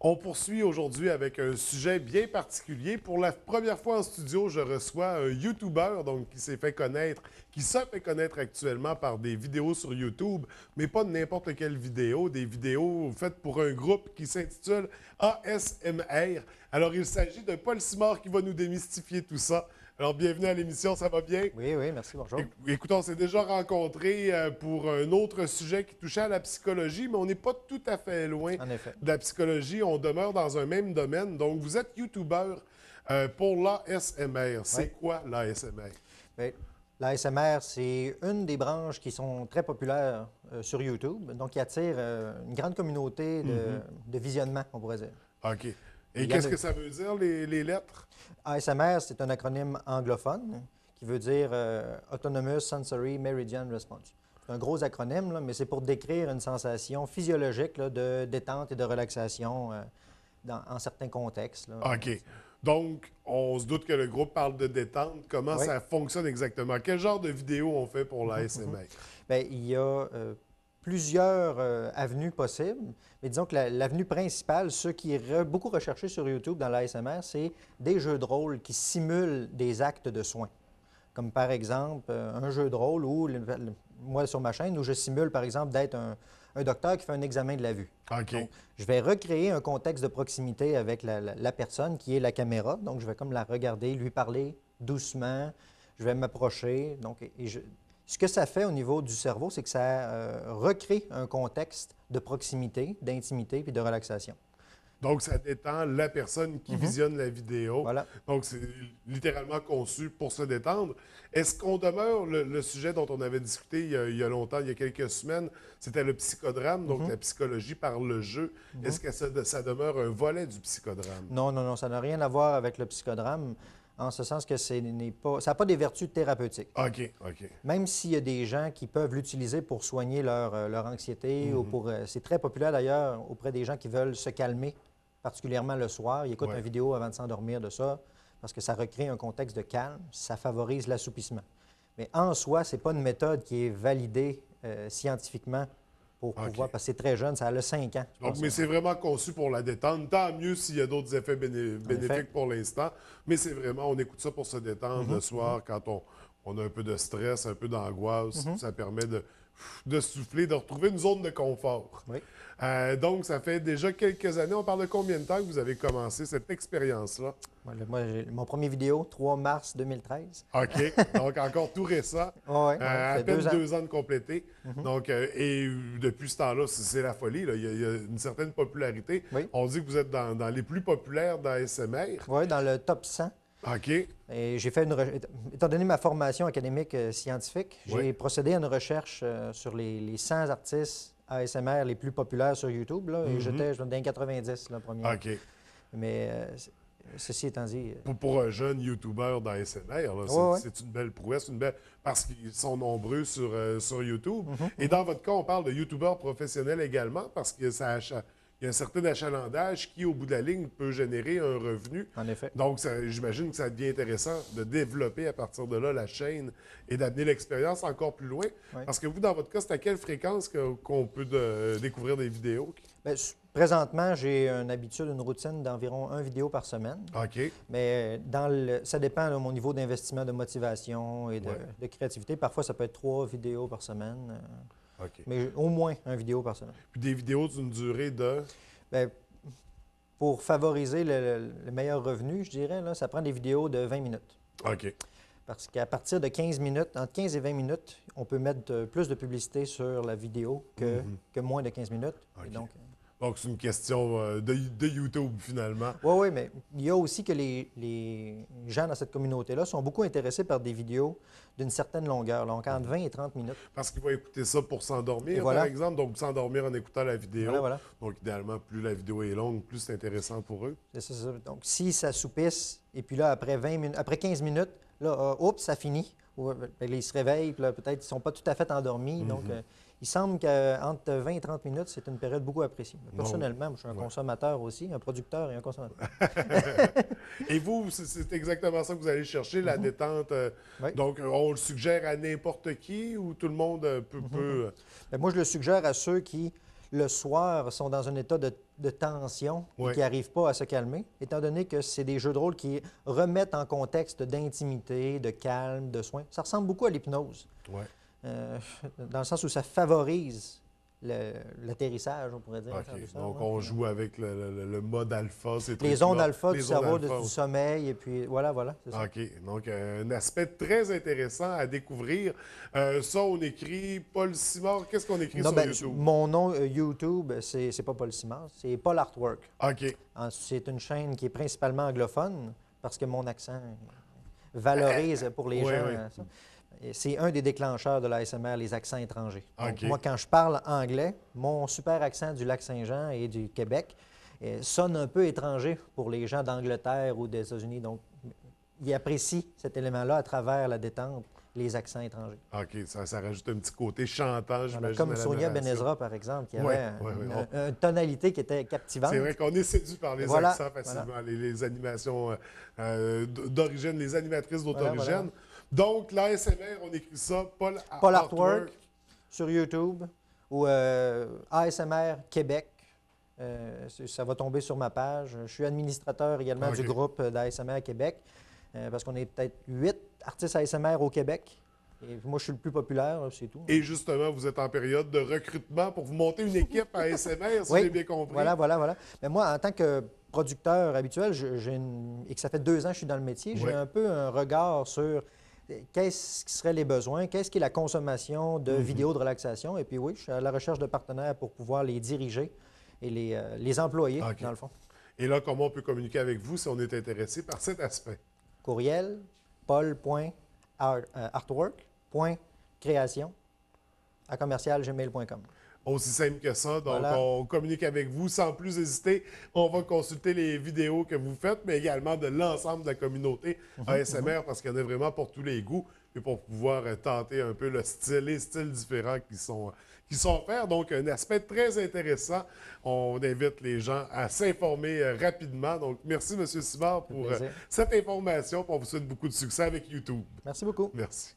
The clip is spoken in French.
On poursuit aujourd'hui avec un sujet bien particulier. Pour la première fois en studio, je reçois un YouTuber donc, qui s'est fait connaître, qui se fait connaître actuellement par des vidéos sur YouTube, mais pas de n'importe quelle vidéo, des vidéos faites pour un groupe qui s'intitule ASMR. Alors, il s'agit de Paul Simard qui va nous démystifier tout ça. Alors, bienvenue à l'émission, ça va bien? Oui, oui, merci, bonjour. Écoutez, on s'est déjà rencontrés pour un autre sujet qui touchait à la psychologie, mais on n'est pas tout à fait loin En effet. de la psychologie. On demeure dans un même domaine. Donc, vous êtes YouTuber pour l'ASMR. C'est Oui. quoi l'ASMR? Bien, l'ASMR, c'est une des branches qui sont très populaires sur YouTube, donc qui attire une grande communauté de visionnement, on pourrait dire. OK. Et Il y en qu'est-ce a- que ça veut dire, les lettres? ASMR, c'est un acronyme anglophone qui veut dire Autonomous Sensory Meridian Response. C'est un gros acronyme, là, mais c'est pour décrire une sensation physiologique là, de détente et de relaxation en certains contextes. Là. OK. Donc, on se doute que le groupe parle de détente. Comment Oui. ça fonctionne exactement? Quel genre de vidéo on fait pour l'ASMR? Bien, il y a plusieurs avenues possibles, mais disons que l'avenue principale, ce qui est beaucoup recherché sur YouTube dans l'ASMR, c'est des jeux de rôle qui simulent des actes de soins. Comme par exemple un jeu de rôle où, moi sur ma chaîne, où je simule par exemple d'être un docteur qui fait un examen de la vue. OK. Donc, je vais recréer un contexte de proximité avec la personne qui est la caméra. Donc, je vais comme la regarder, lui parler doucement, je vais m'approcher. Donc, ce que ça fait au niveau du cerveau, c'est que ça recrée un contexte de proximité, d'intimité puis de relaxation. Donc, ça détend la personne qui visionne la vidéo. Voilà. Donc, c'est littéralement conçu pour se détendre. Est-ce qu'on demeure, le sujet dont on avait discuté il y a longtemps, il y a quelques semaines, c'était le psychodrame, donc la psychologie par le jeu. Est-ce que ça demeure un volet du psychodrame? Non, non, non, ça n'a rien à voir avec le psychodrame, en ce sens que ça n'a pas des vertus thérapeutiques. OK, OK. Même s'il y a des gens qui peuvent l'utiliser pour soigner leur anxiété ou pour... c'est très populaire d'ailleurs auprès des gens qui veulent se calmer, particulièrement le soir. Ils écoutent Ouais. une vidéo avant de s'endormir de ça parce que ça recrée un contexte de calme, ça favorise l'assoupissement. Mais en soi, ce n'est pas une méthode qui est validée scientifiquement pour pouvoir... Parce que c'est très jeune, ça a 5 ans. je Donc, pense. mais c'est vraiment conçu pour la détente. Tant mieux s'il y a d'autres effets bénéfiques pour l'instant. Mais c'est vraiment, on écoute ça pour se détendre le soir quand on a un peu de stress, un peu d'angoisse. Ça permet de souffler, de retrouver une zone de confort. Oui. Donc, ça fait déjà quelques années. On parle de combien de temps que vous avez commencé cette expérience-là? Moi, mon premier vidéo, 3 mars 2013. OK. Donc, encore tout récent. Ouais, À c'est peine 2 ans. 2 ans de complété. Donc, et depuis ce temps-là, c'est la folie. Là. Il y a une certaine popularité. Oui. On dit que vous êtes dans les plus populaires d'ASMR. Oui, dans le top 100. OK. Et j'ai fait étant donné ma formation académique scientifique, j'ai Oui. procédé à une recherche sur les 100 artistes ASMR les plus populaires sur YouTube. Là, et j'étais dans les 90, le premier. OK. Mais ceci étant dit, Pour un jeune YouTuber d'ASMR, là, Ouais. c'est une belle prouesse, parce qu'ils sont nombreux sur YouTube. Et dans votre cas, on parle de YouTubeurs professionnels également, parce que il y a un certain achalandage qui, au bout de la ligne, peut générer un revenu. en effet. Donc, j'imagine que ça devient intéressant de développer à partir de là la chaîne et d'amener l'expérience encore plus loin. Oui. Parce que vous, dans votre cas, c'est à quelle fréquence qu'on peut découvrir des vidéos? Bien, présentement, j'ai une habitude, une routine d'environ 1 vidéo par semaine. OK. Mais ça dépend de mon niveau d'investissement, de motivation et Ouais. de créativité. Parfois, ça peut être 3 vidéos par semaine, OK. mais au moins 1 vidéo par semaine. Puis des vidéos d'une durée de... Bien, pour favoriser le meilleur revenu, je dirais, là, ça prend des vidéos de 20 minutes. OK. Parce qu'à partir de 15 minutes, entre 15 et 20 minutes, on peut mettre plus de publicité sur la vidéo que moins de 15 minutes. OK. Et donc, Donc, c'est une question de YouTube, finalement. oui, mais il y a aussi que les gens dans cette communauté-là sont beaucoup intéressés par des vidéos d'une certaine longueur, donc entre 20 et 30 minutes. Parce qu'il va écouter ça pour Et s'endormir, voilà. par exemple. Donc, s'endormir en écoutant la vidéo. Voilà, voilà. Donc, idéalement, plus la vidéo est longue, plus c'est intéressant pour eux. C'est ça. Donc, si ça soupisse, et puis là, après 15 minutes, là, oups, ça finit. Ou, ben, là, ils se réveillent, puis là, peut-être qu'ils ne sont pas tout à fait endormis. Donc, il semble qu'entre 20 et 30 minutes, c'est une période beaucoup appréciée. Personnellement, moi, je suis un consommateur aussi, un producteur et un consommateur. Et vous, c'est exactement ça que vous allez chercher, la détente. Oui. Donc, on le suggère à n'importe qui ou tout le monde peut... Bien, moi, je le suggère à ceux qui... le soir, sont dans un état de tension et Ouais. qui n'arrivent pas à se calmer, étant donné que c'est des jeux de rôle qui remettent en contexte d'intimité, de calme, de soin. Ça ressemble beaucoup à l'hypnose, Ouais. dans le sens où ça favorise l'atterrissage, on pourrait dire. en OK. douceur, Donc, ouais. on joue avec le mode alpha, ces Les trucs-là. ondes alpha du Les ondes cerveau, alpha, du oui. sommeil, et puis voilà, c'est ça. OK. Donc, un aspect très intéressant à découvrir. Ça, on écrit Paul Simard. Qu'est-ce qu'on écrit Non, sur ben, YouTube? mon nom YouTube, c'est pas Paul Simard, c'est Paul Artwork. OK. C'est une chaîne qui est principalement anglophone parce que mon accent valorise pour les Ouais, gens. ouais. Ça. Et c'est un des déclencheurs de l'ASMR, les accents étrangers. Donc, OK. moi, quand je parle anglais, mon super accent du Lac-Saint-Jean et du Québec sonne un peu étranger pour les gens d'Angleterre ou des États-Unis. Donc, ils apprécient cet élément-là à travers la détente, les accents étrangers. OK. Ça rajoute un petit côté chantant, Voilà, j'imagine. comme à la Sonia narration. Benezra, par exemple, qui Ouais, avait ouais, une tonalité qui était captivante. C'est vrai qu'on est séduit par les Voilà, accents facilement, les animations d'origine, les animatrices d'autorigine. Voilà. Donc, l'ASMR, on écrit ça, Paul Artwork sur YouTube ou ASMR Québec. Ça va tomber sur ma page. Je suis administrateur également OK. du groupe d'ASMR Québec parce qu'on est peut-être 8 artistes ASMR au Québec. Et moi, je suis le plus populaire, c'est tout. Et justement, vous êtes en période de recrutement pour vous monter une équipe ASMR, si Oui. j'ai bien compris. Voilà. Mais moi, en tant que producteur habituel, et que ça fait 2 ans que je suis dans le métier, j'ai Oui. un peu un regard sur qu'est-ce qui seraient les besoins, qu'est-ce qui est la consommation de vidéos de relaxation. Et puis oui, je suis à la recherche de partenaires pour pouvoir les diriger et les employer, OK. dans le fond. Et là, comment on peut communiquer avec vous si on est intéressé par cet aspect? Courriel, paul.artwork.création@gmail.com. Aussi simple que ça. Donc, Voilà. on communique avec vous sans plus hésiter. On va consulter les vidéos que vous faites, mais également de l'ensemble de la communauté ASMR parce qu'il y en a vraiment pour tous les goûts et pour pouvoir tenter un peu les styles différents qui sont offerts. Donc, un aspect très intéressant. On invite les gens à s'informer rapidement. Donc, merci, M. Simard, pour plaisir. cette information. On vous souhaite beaucoup de succès avec YouTube. Merci beaucoup. Merci.